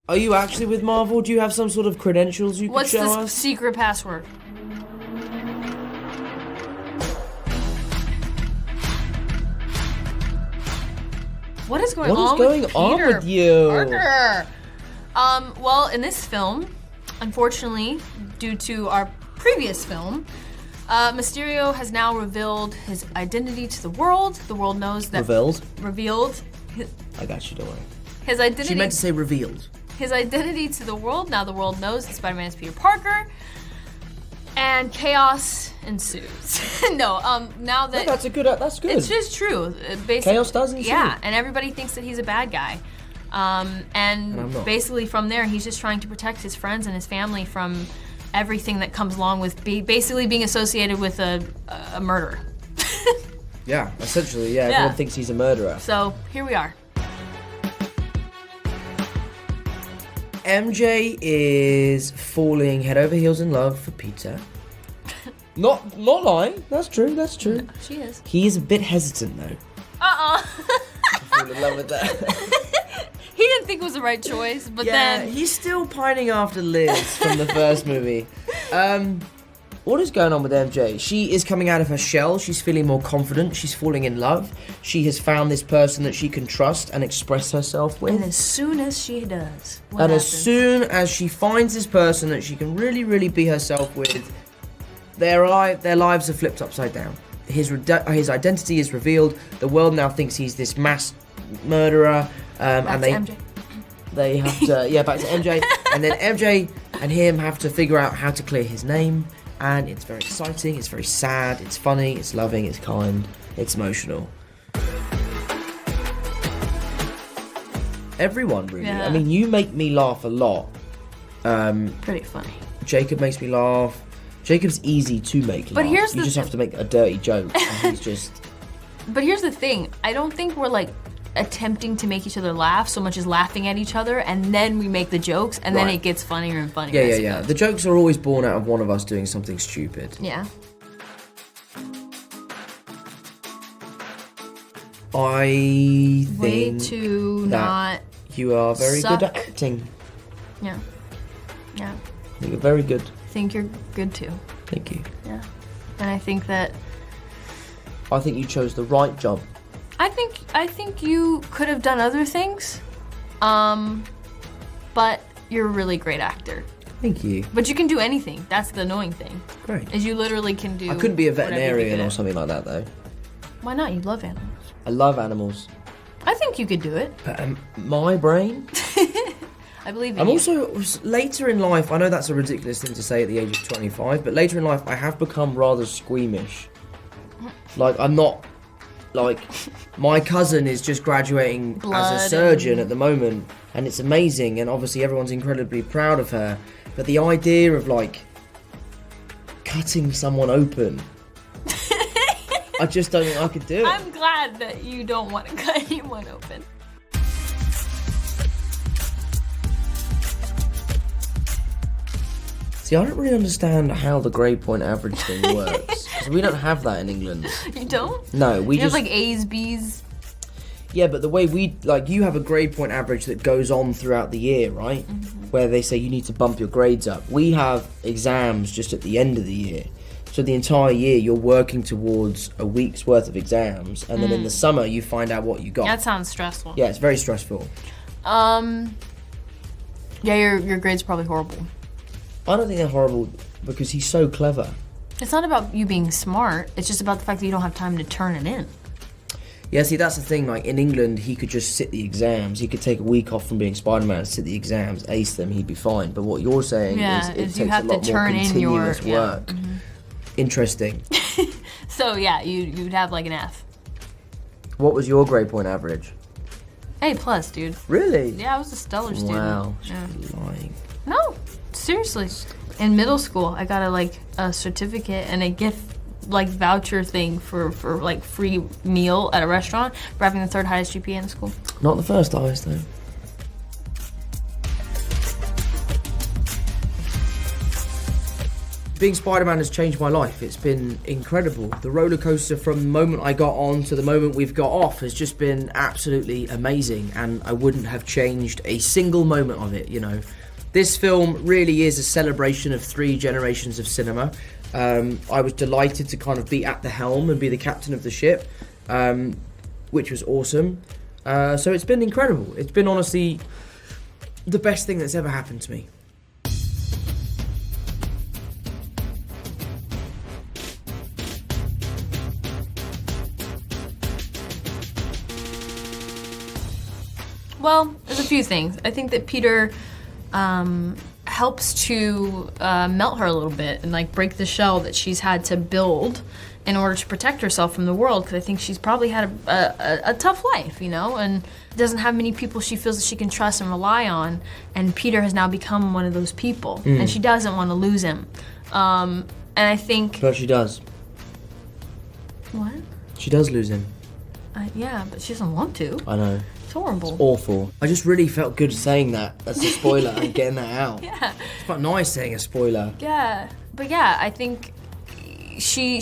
Are you actually with Marvel? Do you have some sort of credentials you could show us? What's the secret password? What is going on with you? Parker? Well, in this film, unfortunately, due to our previous film, Mysterio has now revealed his identity to the world. The world knows that... Revealed. I got you, don't worry. His identity... She meant to say revealed. His identity to the world. Now the world knows that Spider-Man is Peter Parker. And chaos ensues. Now that... No, that's good. It's just true. Chaos does ensue. Yeah, and everybody thinks that he's a bad guy. And basically from there, he's just trying to protect his friends and his family from everything that comes along with basically being associated with a murder. Yeah, essentially, yeah. Everyone thinks he's a murderer. So, here we are. MJ is falling head over heels in love for Peter. Not lying. That's true. No, she is. He is a bit hesitant though. To fall in love with that. He didn't think it was the right choice, but then... he's still pining after Liz from the first movie. What is going on with MJ? She is coming out of her shell. She's feeling more confident. She's falling in love. She has found this person that she can trust and express herself with. And as soon as she does, as soon as she finds this person that she can really, really be herself with, their lives are flipped upside down. His identity is revealed. The world now thinks he's this mass murderer. Back to MJ. They have to, back to MJ. And then MJ and him have to figure out how to clear his name. And it's very exciting, it's very sad, it's funny, it's loving, it's kind, it's emotional. Everyone, really. Yeah. I mean, you make me laugh a lot. Pretty funny. Jacob makes me laugh. Jacob's easy to make laugh. You just have to make a dirty joke. And he's just... But here's the thing. I don't think we're, like, attempting to make each other laugh so much as laughing at each other, and then we make the jokes, and then it gets funnier and funnier. Yeah. The jokes are always born out of one of us doing something stupid. Yeah. I think Way to not you are very suck. good at acting. Yeah. I think you're very good. I think you're good too. Thank you. Yeah. And I think you chose the right job. I think you could have done other things, but you're a really great actor. Thank you. But you can do anything. That's the annoying thing. Great. Is you literally can do. I couldn't be a veterinarian or something like that though. Why not? You love animals. I love animals. I think you could do it. But my brain. I believe in I'm you. also later in life. I know that's a ridiculous thing to say at the age of 25, but later in life I have become rather squeamish. Like I'm not. Like, my cousin is just graduating as a surgeon at the moment, and it's amazing, and obviously everyone's incredibly proud of her. But the idea of, like, cutting someone open, I just don't think I could do it. I'm glad that you don't want to cut anyone open. See, I don't really understand how the grade point average thing works. Because we don't have that in England. You don't? No, we just... have like A's, B's. Yeah, but the way you have a grade point average that goes on throughout the year, right? Mm-hmm. Where they say you need to bump your grades up. We have exams just at the end of the year. So the entire year you're working towards a week's worth of exams, and then in the summer you find out what you got. That sounds stressful. Yeah, it's very stressful. Yeah, your grade's probably horrible. I don't think they're horrible because he's so clever. It's not about you being smart. It's just about the fact that you don't have time to turn it in. Yeah, see, that's the thing. Like, in England, he could just sit the exams. He could take a week off from being Spider-Man, sit the exams, ace them, he'd be fine. But what you're saying is it takes a lot more continuous work. Mm-hmm. Interesting. So, yeah, you'd have, like, an F. What was your grade point average? A+, dude. Really? Yeah, I was a stellar student. Wow, yeah. she's lying. No, seriously. In middle school, I got a certificate and a gift voucher thing for like free meal at a restaurant for having the third highest GPA in the school. Not the first highest though. Being Spider-Man has changed my life. It's been incredible. The roller coaster from the moment I got on to the moment we've got off has just been absolutely amazing, and I wouldn't have changed a single moment of it, you know. This film really is a celebration of 3 generations of cinema. I was delighted to kind of be at the helm and be the captain of the ship, which was awesome. So it's been incredible. It's been honestly the best thing that's ever happened to me. Well, there's a few things. I think that Peter helps to melt her a little bit and like break the shell that she's had to build in order to protect herself from the world, because I think she's probably had a tough life, you know, and doesn't have many people she feels that she can trust and rely on, and Peter has now become one of those people, and she doesn't want to lose him. And I think... But she does. What? She does lose him. Yeah, but she doesn't want to. I know. It's horrible. It's awful. I just really felt good saying that. That's a spoiler and getting that out. Yeah. It's quite nice saying a spoiler. Yeah. But yeah, I think she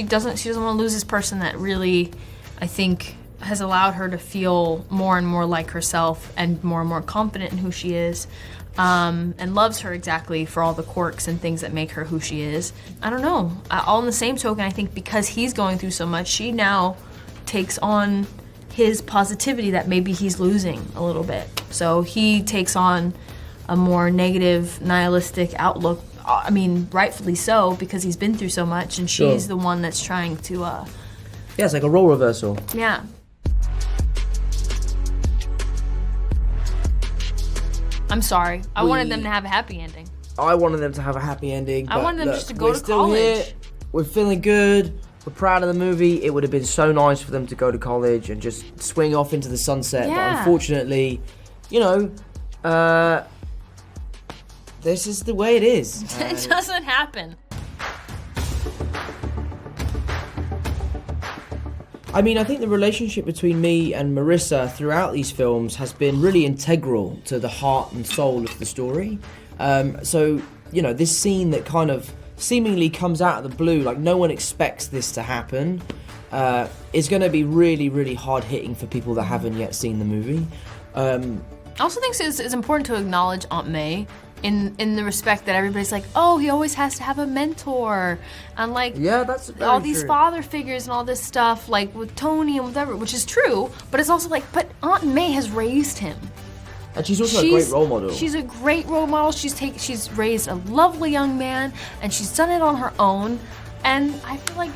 doesn't want to lose this person that really, I think, has allowed her to feel more and more like herself and more confident in who she is. And loves her exactly for all the quirks and things that make her who she is. I don't know. All in the same token, I think because he's going through so much, she now takes on his positivity that maybe he's losing a little bit. So he takes on a more negative, nihilistic outlook. I mean, rightfully so, because he's been through so much, and she's the one that's trying to... Yeah, it's like a role reversal. Yeah. I'm sorry. I wanted them to have a happy ending. I wanted them to have a happy ending. I wanted them look, just to go to still college. Here. We're feeling good. We're proud of the movie. It would have been so nice for them to go to college and just swing off into the sunset. Yeah. But unfortunately, you know, this is the way it is. It doesn't happen. I mean, I think the relationship between me and Marissa throughout these films has been really integral to the heart and soul of the story. So, you know, this scene that kind of seemingly comes out of the blue, like no one expects this to happen, is going to be really, really hard-hitting for people that haven't yet seen the movie. I also think it's important to acknowledge Aunt May in the respect that everybody's like, oh, he always has to have a mentor, and like, yeah, that's very all these true. father figures and all this stuff, like with Tony and whatever, which is true, but it's also like, but Aunt May has raised him. And she's also a great role model. She's a great role model. She's raised a lovely young man, and she's done it on her own, and I feel like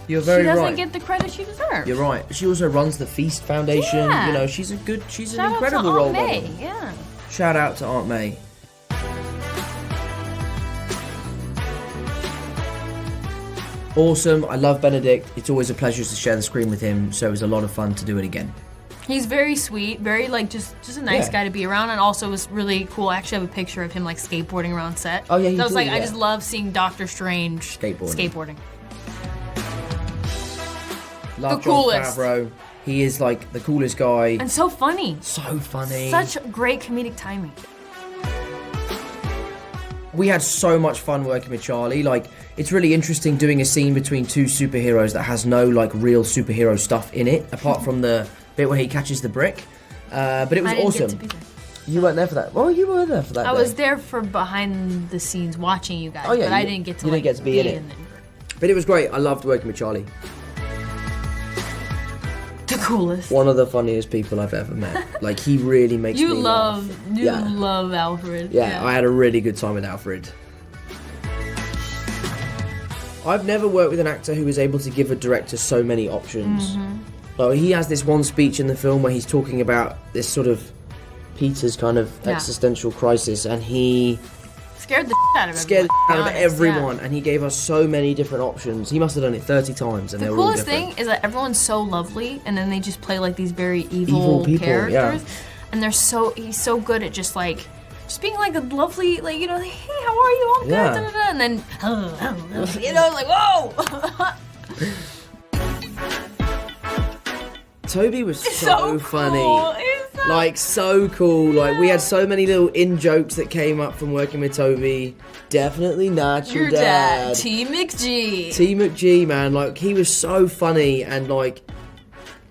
You're very she doesn't right. get the credit she deserves. You're right. She also runs the Feast Foundation. Yeah. You know, she's an Shout out incredible to role Aunt May. model. Yeah. Shout out to Aunt May. Awesome. I love Benedict. It's always a pleasure to share the screen with him, so it was a lot of fun to do it again. He's very sweet, very like just a nice guy to be around, and also was really cool. I actually have a picture of him like skateboarding around set. Oh yeah, so I was like, I yeah. just love seeing Doctor Strange skateboarding. Love The Jon coolest. Favraeu. He is like the coolest guy. And so funny. So funny. Such great comedic timing. We had so much fun working with Charlie. Like, it's really interesting doing a scene between 2 superheroes that has no like real superhero stuff in it, apart from the bit where he catches the brick. But it was I didn't awesome. Get to be there. You weren't there for that. Well, you were there for that. I day. was there for behind the scenes watching you guys, Oh, yeah, but I you- didn't get to you like didn't get to be in it. there. But it was great. I loved working with Charlie. The coolest. One of the funniest people I've ever met. Like, he really makes me laugh. You love Alfred. Yeah, I had a really good time with Alfred. I've never worked with an actor who is able to give a director so many options. Like, he has this one speech in the film where he's talking about this sort of Peter's kind of existential crisis, and he Scared the out of everyone, and he gave us so many different options. He must have done it 30 times, and The they were all coolest different. thing is that everyone's so lovely, and then they just play like these very evil people, characters, yeah. and he's so good at just being like a lovely, like, you know, like, hey, how are you? I'm good, Yeah. da, da, da. And then, you know, like, whoa! Tobey was so funny. Cool. He's Like, so cool. Like, we had so many little in-jokes that came up from working with Tobey. Definitely not your dad. T. McG. T. McG, man. Like, he was so funny and, like,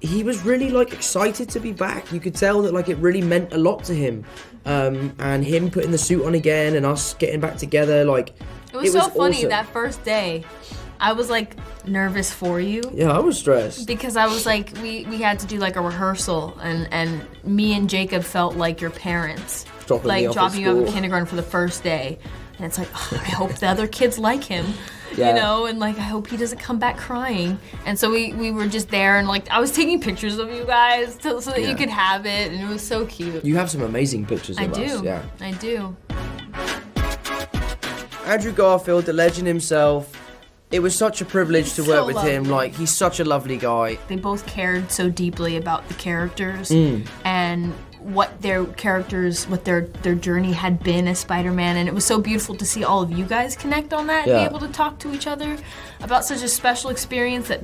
he was really, like, excited to be back. You could tell that, like, it really meant a lot to him. And him putting the suit on again and us getting back together, like, it was so funny awesome. that first day. I was like nervous for you. Yeah, I was stressed. Because I was like, we had to do like a rehearsal and me and Jacob felt like your parents. Dropping you off in kindergarten for the first day. And it's like, oh, I hope the other kids like him. Yeah. You know, and like I hope he doesn't come back crying. And so we were just there and like I was taking pictures of you guys so that you could have it, and it was so cute. You have some amazing pictures of us. Yeah. I do. Andrew Garfield, the legend himself. It was such a privilege to work with him. lovely. Like, he's such a lovely guy. They both cared so deeply about the characters and what their characters, what their journey had been as Spider-Man, and it was so beautiful to see all of you guys connect on that and be able to talk to each other about such a special experience that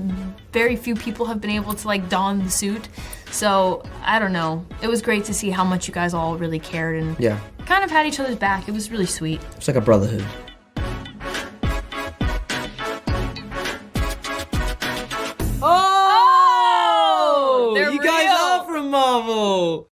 very few people have been able to like don the suit. So, I don't know. It was great to see how much you guys all really cared and kind of had each other's back. It was really sweet. It's like a brotherhood. Oh! You guys are from Marvel!